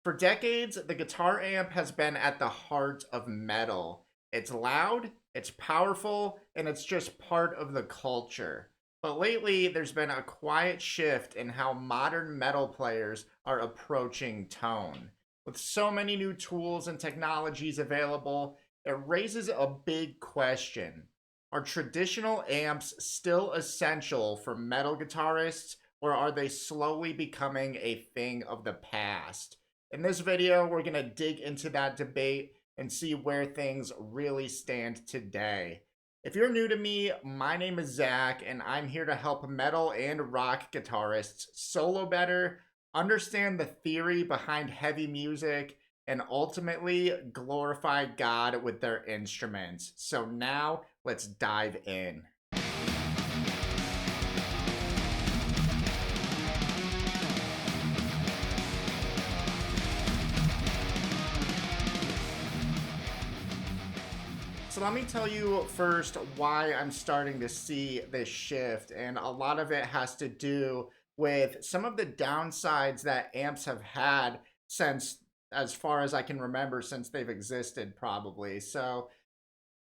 For decades, the guitar amp has been at the heart of metal. It's loud, it's powerful, and it's just part of the culture. But lately, there's been a quiet shift in how modern metal players are approaching tone. With so many new tools and technologies available, it raises a big question. Are traditional amps still essential for metal guitarists, or are they slowly becoming a thing of the past? In this video, we're going to dig into that debate and see where things really stand today. If you're new to me, my name is Zach, and I'm here to help metal and rock guitarists solo better, understand the theory behind heavy music, and ultimately glorify God with their instruments. So now, let's dive in. So let me tell you first why I'm starting to see this shift. And a lot of it has to do with some of the downsides that amps have had since, as far as I can remember, since they've existed, probably. So,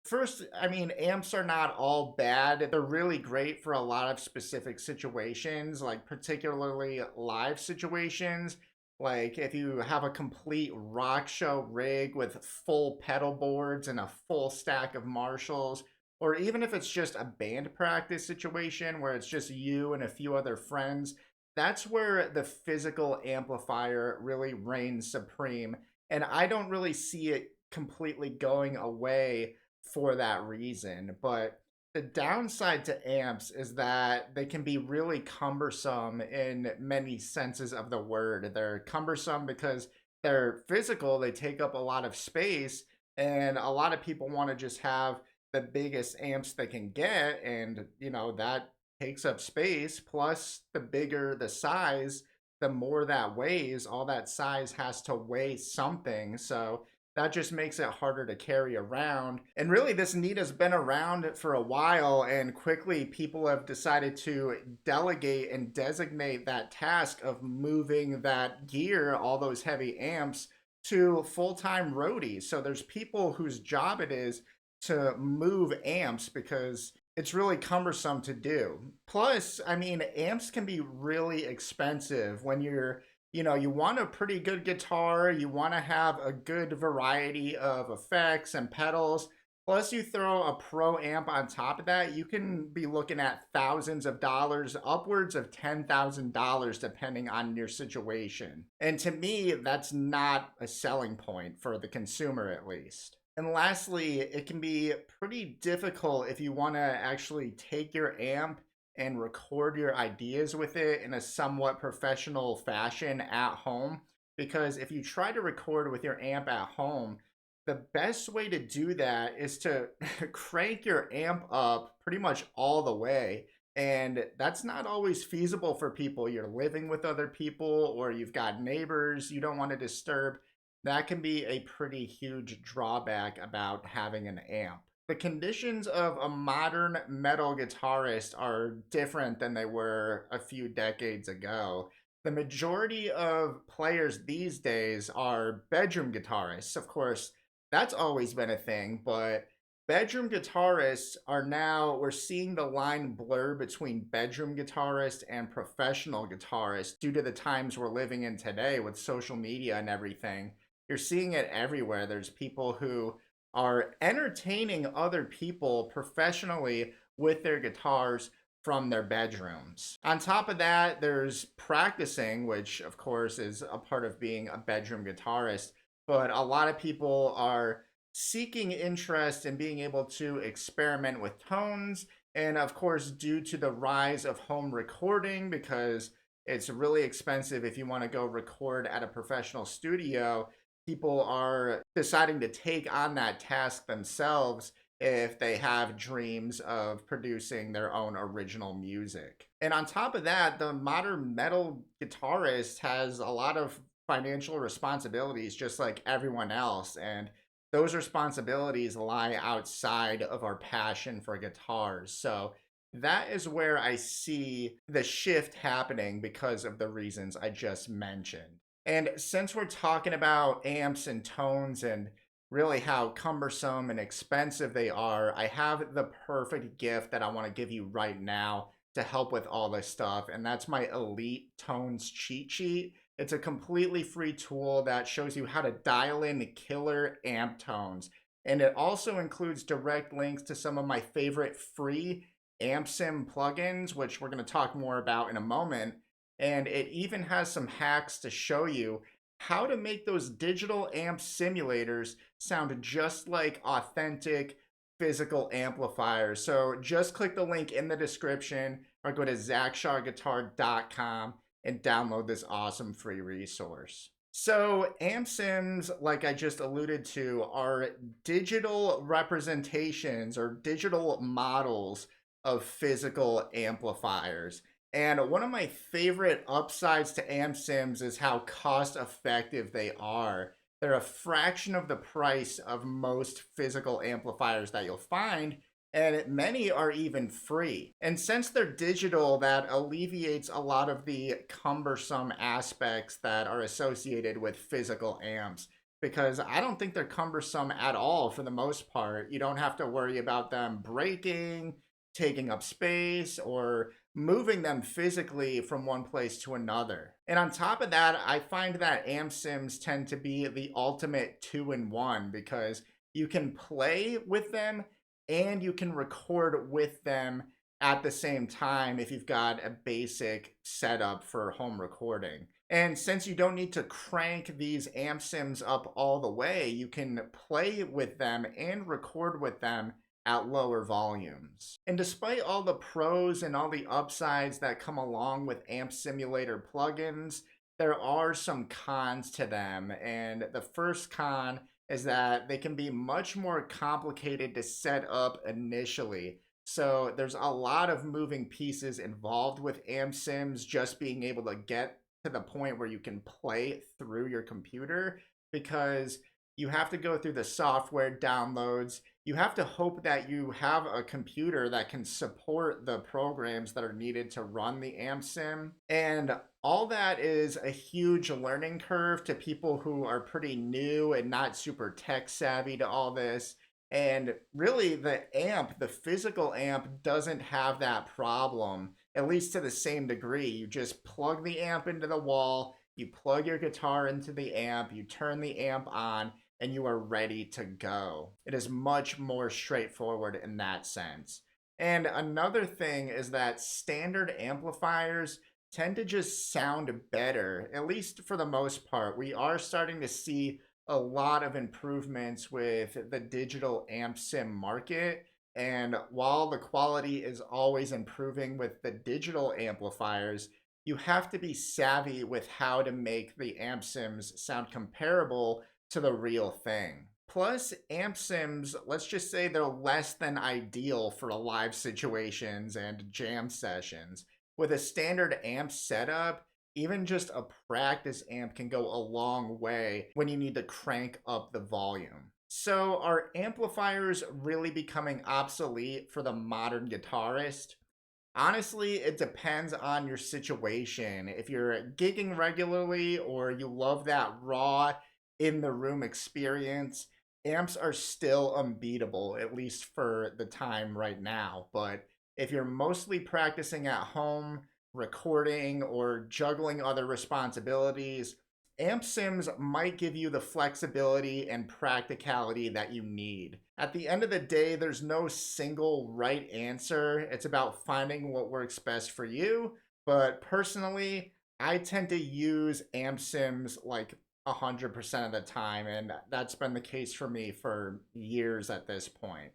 first, I mean, amps are not all bad. They're really great for a lot of specific situations, like particularly live situations. Like if you have a complete rock show rig with full pedal boards and a full stack of Marshalls, or even if it's just a band practice situation where it's just you and a few other friends, that's where the physical amplifier really reigns supreme. And I don't really see it completely going away for that reason. But the downside to amps is that they can be really cumbersome in many senses of the word. They're cumbersome because they're physical, they take up a lot of space, and a lot of people want to just have the biggest amps they can get, and that takes up space. Plus, the bigger the size, the more that weighs. All that size has to weigh something. So that just makes it harder to carry around. And really, this need has been around for a while, and quickly people have decided to delegate and designate that task of moving that gear, all those heavy amps, to full time roadies. So there's people whose job it is to move amps because it's really cumbersome to do. Plus, I mean, amps can be really expensive when you want a pretty good guitar, you want to have a good variety of effects and pedals. Plus, you throw a pro amp on top of that, you can be looking at thousands of dollars, upwards of $10,000, depending on your situation. And to me, that's not a selling point for the consumer, at least. And lastly, it can be pretty difficult if you want to actually take your amp and record your ideas with it in a somewhat professional fashion at home. Because if you try to record with your amp at home, the best way to do that is to crank your amp up pretty much all the way. And that's not always feasible for people. You're living with other people or you've got neighbors you don't want to disturb. That can be a pretty huge drawback about having an amp. The conditions of a modern metal guitarist are different than they were a few decades ago. The majority of players these days are bedroom guitarists. Of course, that's always been a thing, but bedroom guitarists are now, we're seeing the line blur between bedroom guitarists and professional guitarists due to the times we're living in today with social media and everything. You're seeing it everywhere. There's people who are entertaining other people professionally with their guitars from their bedrooms. On top of that, there's practicing, which of course is a part of being a bedroom guitarist, but a lot of people are seeking interest in being able to experiment with tones. And of course, due to the rise of home recording, because it's really expensive if you want to go record at a professional studio, people are deciding to take on that task themselves if they have dreams of producing their own original music. And on top of that, the modern metal guitarist has a lot of financial responsibilities just like everyone else. And those responsibilities lie outside of our passion for guitars. So that is where I see the shift happening because of the reasons I just mentioned. And since we're talking about amps and tones and really how cumbersome and expensive they are, I have the perfect gift that I want to give you right now to help with all this stuff. And that's my Elite Tones cheat sheet. It's a completely free tool that shows you how to dial in killer amp tones. And it also includes direct links to some of my favorite free amp sim plugins, which we're going to talk more about in a moment. And it even has some hacks to show you how to make those digital amp simulators sound just like authentic physical amplifiers. So just click the link in the description or go to zachshawguitar.com and download this awesome free resource. So, amp sims, like I just alluded to, are digital representations or digital models of physical amplifiers. And one of my favorite upsides to amp sims is how cost effective they are. They're a fraction of the price of most physical amplifiers that you'll find, and many are even free. And since they're digital, that alleviates a lot of the cumbersome aspects that are associated with physical amps. Because I don't think they're cumbersome at all for the most part. You don't have to worry about them breaking, taking up space, or moving them physically from one place to another. And on top of that, I find that amp sims tend to be the ultimate two-in-one because you can play with them and you can record with them at the same time if you've got a basic setup for home recording. And since you don't need to crank these amp sims up all the way, you can play with them and record with them at lower volumes. And despite all the pros and all the upsides that come along with amp simulator plugins, there are some cons to them. And the first con is that they can be much more complicated to set up initially. So there's a lot of moving pieces involved with amp sims just being able to get to the point where you can play through your computer, because you have to go through the software downloads. You have to hope that you have a computer that can support the programs that are needed to run the amp sim. And all that is a huge learning curve to people who are pretty new and not super tech savvy to all this. And really, the amp, the physical amp, doesn't have that problem, at least to the same degree. You just plug the amp into the wall, you plug your guitar into the amp, you turn the amp on, and you are ready to go. It is much more straightforward in that sense. And another thing is that standard amplifiers tend to just sound better, at least for the most part. We are starting to see a lot of improvements with the digital amp sim market. And while the quality is always improving with the digital amplifiers, you have to be savvy with how to make the amp sims sound comparable to the real thing. Plus, amp sims, let's just say they're less than ideal for live situations and jam sessions. With a standard amp setup, even just a practice amp can go a long way when you need to crank up the volume. So, are amplifiers really becoming obsolete for the modern guitarist? Honestly, it depends on your situation. If you're gigging regularly or you love that raw in the room experience, amps are still unbeatable, at least for the time right now. But if you're mostly practicing at home, recording, or juggling other responsibilities, amp sims might give you the flexibility and practicality that you need. At the end of the day, there's no single right answer. It's about finding what works best for you. But personally, I tend to use amp sims like 100% of the time, and that's been the case for me for years at this point.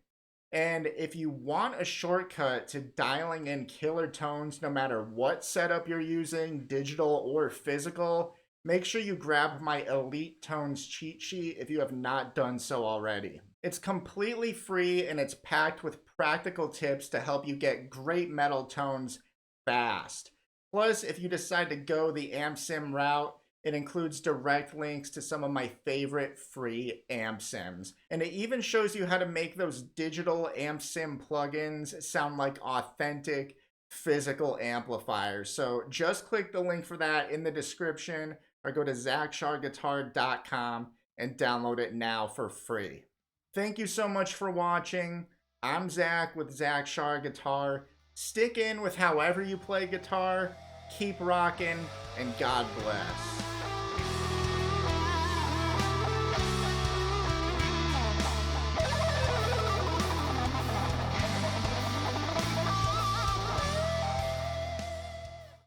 And if you want a shortcut to dialing in killer tones no matter what setup you're using, digital or physical, make sure you grab my Elite Tones cheat sheet if you have not done so already. It's completely free and it's packed with practical tips to help you get great metal tones fast. Plus, if you decide to go the amp sim route, it includes direct links to some of my favorite free amp sims. And it even shows you how to make those digital amp sim plugins sound like authentic physical amplifiers. So just click the link for that in the description or go to zachshawguitar.com and download it now for free. Thank you so much for watching. I'm Zach with Zach Shaw Guitar. Stick in with however you play guitar, keep rocking, and God bless.